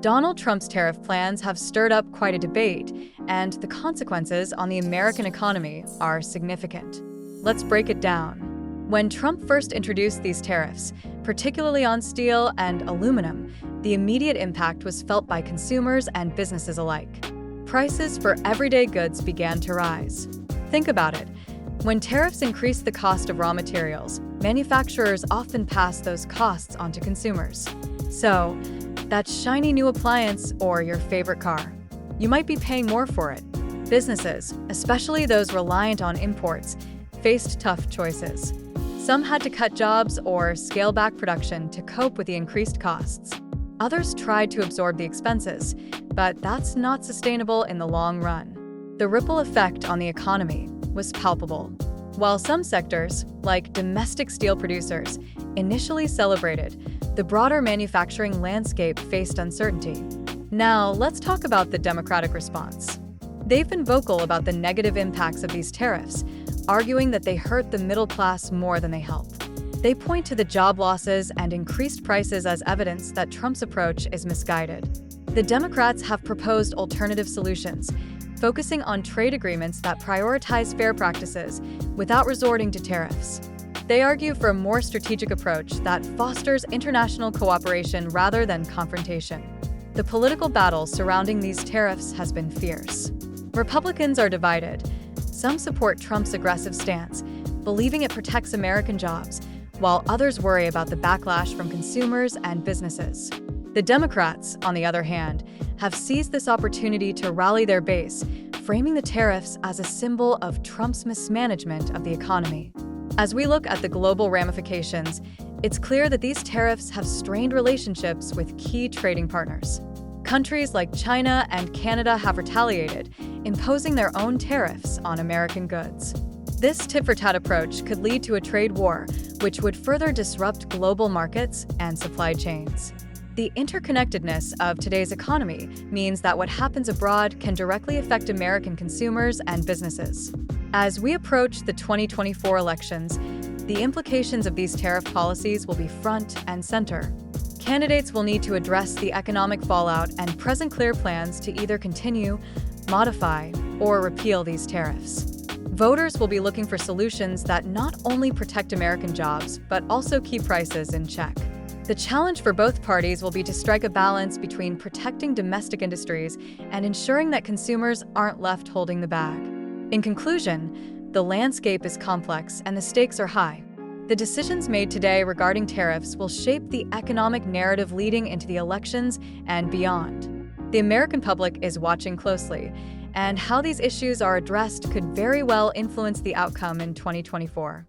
Donald Trump's tariff plans have stirred up quite a debate, and the consequences on the American economy are significant. Let's break it down. When Trump first introduced these tariffs, particularly on steel and aluminum, the immediate impact was felt by consumers and businesses alike. Prices for everyday goods began to rise. Think about it. When tariffs increase the cost of raw materials, manufacturers often pass those costs onto consumers. So, that shiny new appliance or your favorite car, you might be paying more for it. Businesses, especially those reliant on imports, faced tough choices. Some had to cut jobs or scale back production to cope with the increased costs. Others tried to absorb the expenses, but that's not sustainable in the long run. The ripple effect on the economy was palpable. While some sectors, like domestic steel producers, initially celebrated, the broader manufacturing landscape faced uncertainty. Now, let's talk about the Democratic response. They've been vocal about the negative impacts of these tariffs, arguing that they hurt the middle class more than they help. They point to the job losses and increased prices as evidence that Trump's approach is misguided. The Democrats have proposed alternative solutions, focusing on trade agreements that prioritize fair practices without resorting to tariffs. They argue for a more strategic approach that fosters international cooperation rather than confrontation. The political battle surrounding these tariffs has been fierce. Republicans are divided. Some support Trump's aggressive stance, believing it protects American jobs, while others worry about the backlash from consumers and businesses. The Democrats, on the other hand, have seized this opportunity to rally their base, framing the tariffs as a symbol of Trump's mismanagement of the economy. As we look at the global ramifications, it's clear that these tariffs have strained relationships with key trading partners. Countries like China and Canada have retaliated, imposing their own tariffs on American goods. This tit-for-tat approach could lead to a trade war, which would further disrupt global markets and supply chains. The interconnectedness of today's economy means that what happens abroad can directly affect American consumers and businesses. As we approach the 2024 elections, the implications of these tariff policies will be front and center. Candidates will need to address the economic fallout and present clear plans to either continue, modify, or repeal these tariffs. Voters will be looking for solutions that not only protect American jobs, but also keep prices in check. The challenge for both parties will be to strike a balance between protecting domestic industries and ensuring that consumers aren't left holding the bag. In conclusion, the landscape is complex and the stakes are high. The decisions made today regarding tariffs will shape the economic narrative leading into the elections and beyond. The American public is watching closely, and how these issues are addressed could very well influence the outcome in 2024.